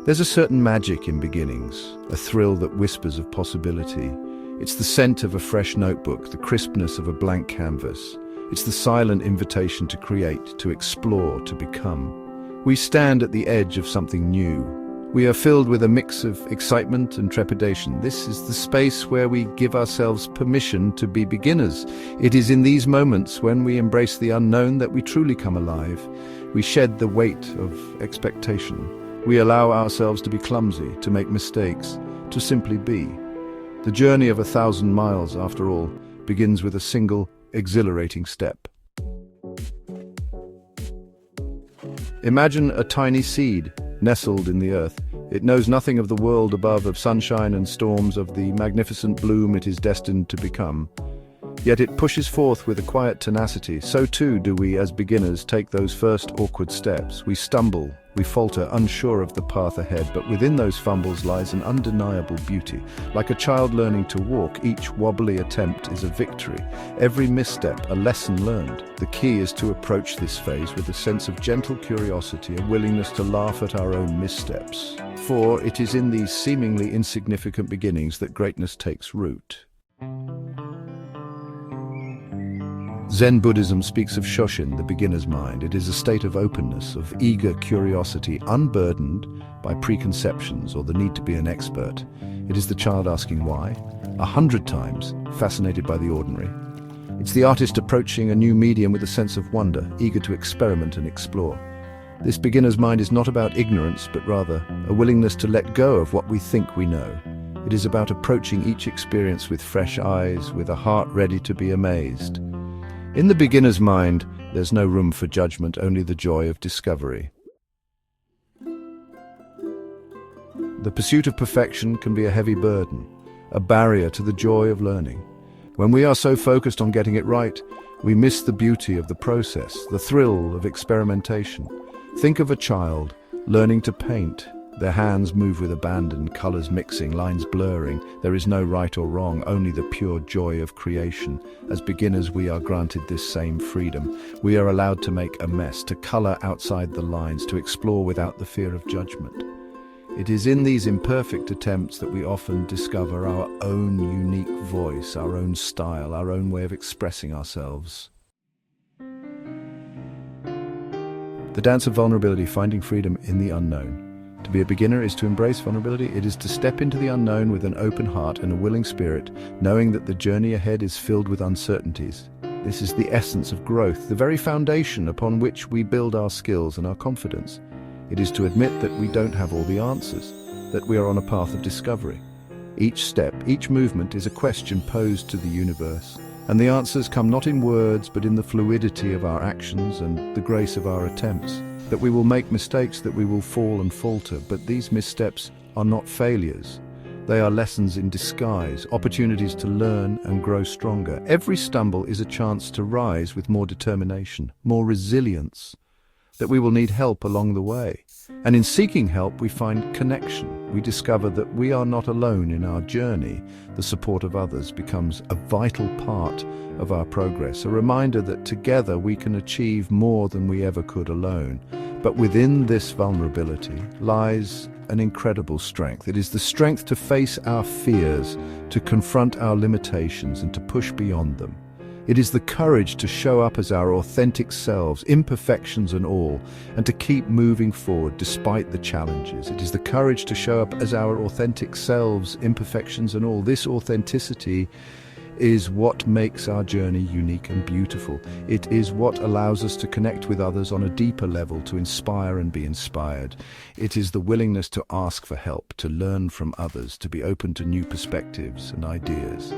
There's a certain magic in beginnings, a thrill that whispers of possibility. It's the scent of a fresh notebook, the crispness of a blank canvas. It's the silent invitation to create, to explore, to become. We stand at the edge of something new. We are filled with a mix of excitement and trepidation. This is the space where we give ourselves permission to be beginners. It is in these moments when we embrace the unknown that we truly come alive. We shed the weight of expectation. We allow ourselves to be clumsy, to make mistakes, to simply be. The journey of 1,000 miles, after all, begins with a single, exhilarating step. Imagine a tiny seed nestled in the earth. It knows nothing of the world above, of sunshine and storms, of the magnificent bloom it is destined to become. Yet it pushes forth with a quiet tenacity. So too do we, as beginners, take those first awkward steps. We stumble, we falter, unsure of the path ahead, but within those fumbles lies an undeniable beauty. Like a child learning to walk, each wobbly attempt is a victory. Every misstep, a lesson learned. The key is to approach this phase with a sense of gentle curiosity, a willingness to laugh at our own missteps. For it is in these seemingly insignificant beginnings that greatness takes root. Zen Buddhism speaks of shoshin, the beginner's mind. It is a state of openness, of eager curiosity, unburdened by preconceptions or the need to be an expert. It is the child asking why, 100 times, fascinated by the ordinary. It's the artist approaching a new medium with a sense of wonder, eager to experiment and explore. This beginner's mind is not about ignorance, but rather a willingness to let go of what we think we know. It is about approaching each experience with fresh eyes, with a heart ready to be amazed. In the beginner's mind, there's no room for judgment, only the joy of discovery. The pursuit of perfection can be a heavy burden, a barrier to the joy of learning. When we are so focused on getting it right, we miss the beauty of the process, the thrill of experimentation. Think of a child learning to paint. Their hands move with abandon, colors mixing, lines blurring. There is no right or wrong, only the pure joy of creation. As beginners, we are granted this same freedom. We are allowed to make a mess, to color outside the lines, to explore without the fear of judgment. It is in these imperfect attempts that we often discover our own unique voice, our own style, our own way of expressing ourselves. The dance of vulnerability, finding freedom in the unknown. To be a beginner is to embrace vulnerability. It is to step into the unknown with an open heart and a willing spirit, knowing that the journey ahead is filled with uncertainties. This is the essence of growth, the very foundation upon which we build our skills and our confidence. It is to admit that we don't have all the answers, that we are on a path of discovery. Each step, each movement is a question posed to the universe, and the answers come not in words but in the fluidity of our actions and the grace of our attempts. That we will make mistakes, that we will fall and falter, but these missteps are not failures. They are lessons in disguise, opportunities to learn and grow stronger. Every stumble is a chance to rise with more determination, more resilience, that we will need help along the way. And in seeking help, we find connection. We discover that we are not alone in our journey. The support of others becomes a vital part of our progress, a reminder that together we can achieve more than we ever could alone. But within this vulnerability lies an incredible strength. It is the strength to face our fears, to confront our limitations, and to push beyond them. It is the courage to show up as our authentic selves, imperfections and all, and to keep moving forward despite the challenges. It is the courage to show up as our authentic selves, imperfections and all. This authenticity is what makes our journey unique and beautiful. It is what allows us to connect with others on a deeper level, to inspire and be inspired. It is the willingness to ask for help, to learn from others, to be open to new perspectives and ideas.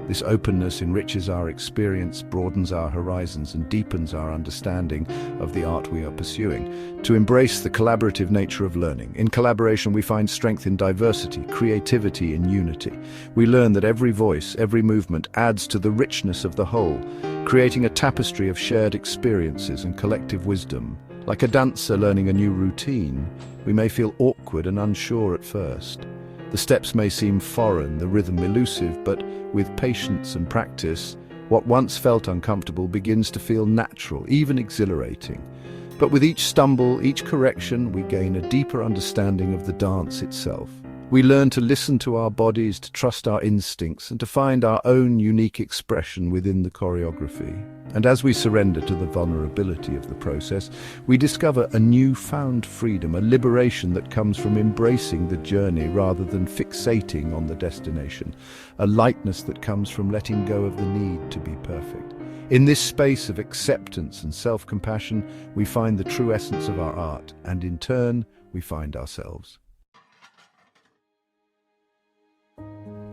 This openness enriches our experience, broadens our horizons, and deepens our understanding of the art we are pursuing. To embrace the collaborative nature of learning. In collaboration, we find strength in diversity, creativity in unity. We learn that every voice, every movement adds to the richness of the whole, creating a tapestry of shared experiences and collective wisdom. Like a dancer learning a new routine, we may feel awkward and unsure at first. The steps may seem foreign, the rhythm elusive, but with patience and practice, what once felt uncomfortable begins to feel natural, even exhilarating. But with each stumble, each correction, we gain a deeper understanding of the dance itself. We learn to listen to our bodies, to trust our instincts, and to find our own unique expression within the choreography. And as we surrender to the vulnerability of the process, we discover a newfound freedom, a liberation that comes from embracing the journey rather than fixating on the destination, a lightness that comes from letting go of the need to be perfect. In this space of acceptance and self-compassion, we find the true essence of our art, and in turn, we find ourselves.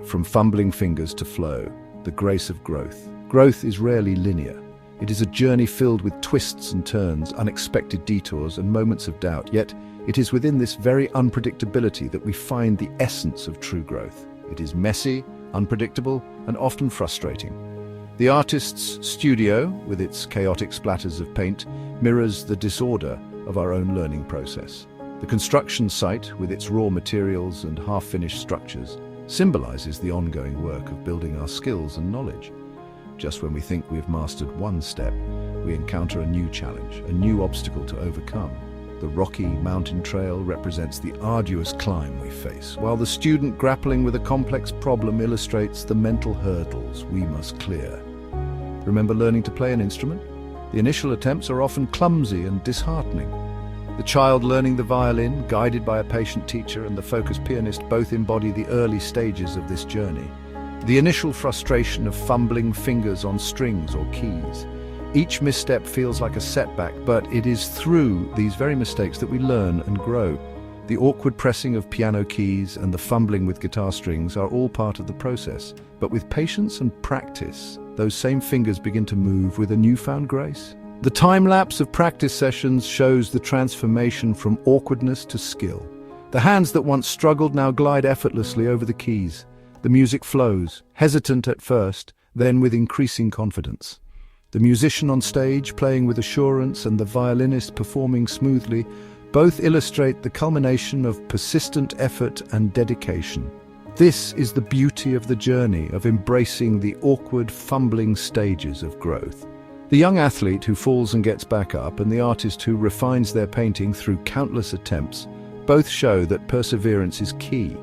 From fumbling fingers to flow, the grace of growth. Growth is rarely linear. It is a journey filled with twists and turns, unexpected detours, and moments of doubt. Yet, it is within this very unpredictability that we find the essence of true growth. It is messy, unpredictable, and often frustrating. The artist's studio, with its chaotic splatters of paint, mirrors the disorder of our own learning process. The construction site, with its raw materials and half-finished structures, symbolizes the ongoing work of building our skills and knowledge. Just when we think we have mastered one step, we encounter a new challenge, a new obstacle to overcome. The rocky mountain trail represents the arduous climb we face, while the student grappling with a complex problem illustrates the mental hurdles we must clear. Remember learning to play an instrument? The initial attempts are often clumsy and disheartening. The child learning the violin, guided by a patient teacher, and the focused pianist both embody the early stages of this journey. The initial frustration of fumbling fingers on strings or keys. Each misstep feels like a setback, but it is through these very mistakes that we learn and grow. The awkward pressing of piano keys and the fumbling with guitar strings are all part of the process. But with patience and practice, those same fingers begin to move with a newfound grace. The time-lapse of practice sessions shows the transformation from awkwardness to skill. The hands that once struggled now glide effortlessly over the keys. The music flows, hesitant at first, then with increasing confidence. The musician on stage playing with assurance and the violinist performing smoothly both illustrate the culmination of persistent effort and dedication. This is the beauty of the journey of embracing the awkward, fumbling stages of growth. The young athlete who falls and gets back up, and the artist who refines their painting through countless attempts, both show that perseverance is key.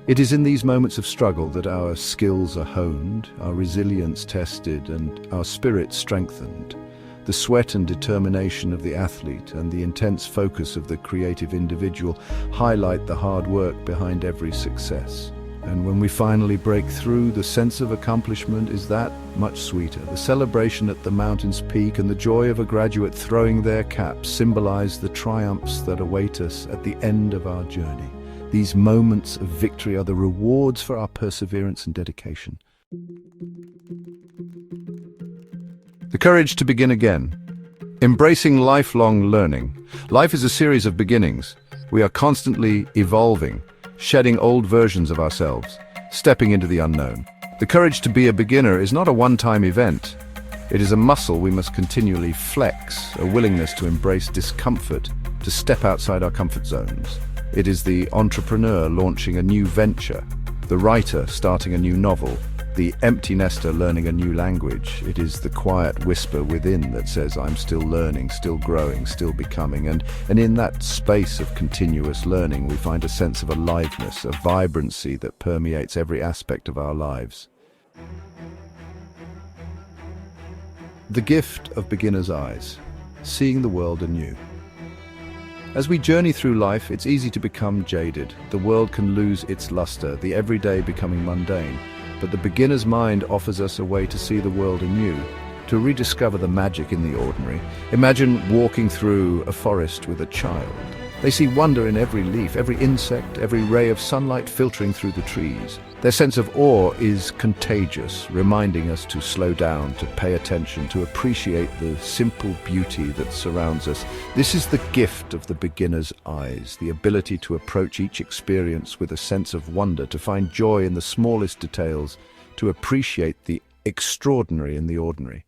It is in these moments of struggle that our skills are honed, our resilience tested, and our spirit strengthened. The sweat and determination of the athlete and the intense focus of the creative individual highlight the hard work behind every success. And when we finally break through, the sense of accomplishment is that much sweeter. The celebration at the mountain's peak and the joy of a graduate throwing their cap symbolize the triumphs that await us at the end of our journey. These moments of victory are the rewards for our perseverance and dedication. The courage to begin again. Embracing lifelong learning. Life is a series of beginnings. We are constantly evolving, shedding old versions of ourselves, stepping into the unknown. The courage to be a beginner is not a one-time event. It is a muscle we must continually flex, a willingness to embrace discomfort, to step outside our comfort zones. It is the entrepreneur launching a new venture, the writer starting a new novel, the empty nester learning a new language. It is the quiet whisper within that says, I'm still learning, still growing, still becoming. And in that space of continuous learning, we find a sense of aliveness, a vibrancy that permeates every aspect of our lives. The gift of beginner's eyes, seeing the world anew. As we journey through life, it's easy to become jaded. The world can lose its luster, the everyday becoming mundane. But the beginner's mind offers us a way to see the world anew, to rediscover the magic in the ordinary. Imagine walking through a forest with a child. They see wonder in every leaf, every insect, every ray of sunlight filtering through the trees. Their sense of awe is contagious, reminding us to slow down, to pay attention, to appreciate the simple beauty that surrounds us. This is the gift of the beginner's eyes, the ability to approach each experience with a sense of wonder, to find joy in the smallest details, to appreciate the extraordinary in the ordinary.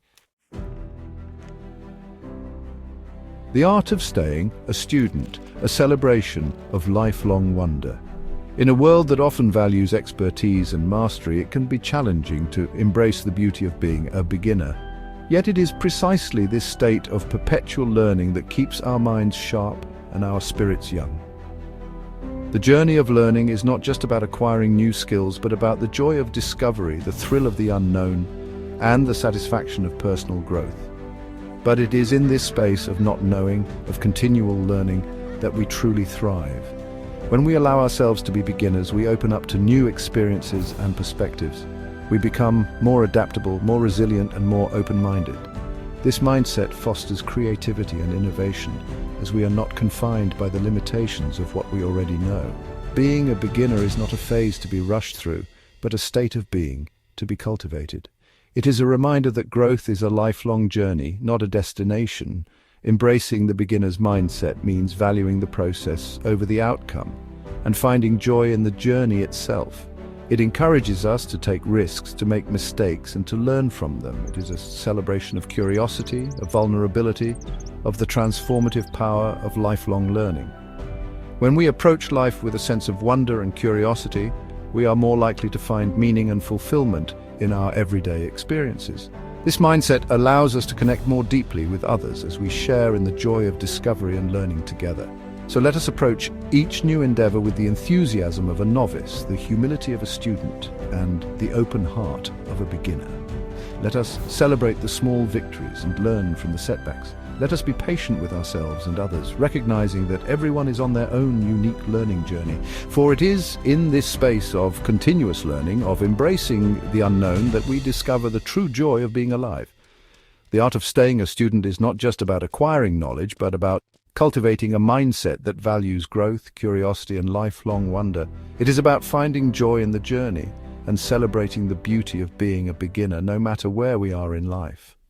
The art of staying a student, a celebration of lifelong wonder. In a world that often values expertise and mastery, it can be challenging to embrace the beauty of being a beginner. Yet it is precisely this state of perpetual learning that keeps our minds sharp and our spirits young. The journey of learning is not just about acquiring new skills, but about the joy of discovery, the thrill of the unknown, and the satisfaction of personal growth. But it is in this space of not knowing, of continual learning, that we truly thrive. When we allow ourselves to be beginners, we open up to new experiences and perspectives. We become more adaptable, more resilient, and more open-minded. This mindset fosters creativity and innovation, as we are not confined by the limitations of what we already know. Being a beginner is not a phase to be rushed through, but a state of being to be cultivated. It is a reminder that growth is a lifelong journey, not a destination. Embracing the beginner's mindset means valuing the process over the outcome and finding joy in the journey itself. It encourages us to take risks, to make mistakes, and to learn from them. It is a celebration of curiosity, of vulnerability, of the transformative power of lifelong learning. When we approach life with a sense of wonder and curiosity, we are more likely to find meaning and fulfillment in our everyday experiences. This mindset allows us to connect more deeply with others as we share in the joy of discovery and learning together. So let us approach each new endeavor with the enthusiasm of a novice, the humility of a student, and the open heart of a beginner. Let us celebrate the small victories and learn from the setbacks. Let us be patient with ourselves and others, recognizing that everyone is on their own unique learning journey. For it is in this space of continuous learning, of embracing the unknown, that we discover the true joy of being alive. The art of staying a student is not just about acquiring knowledge, but about cultivating a mindset that values growth, curiosity, and lifelong wonder. It is about finding joy in the journey and celebrating the beauty of being a beginner, no matter where we are in life.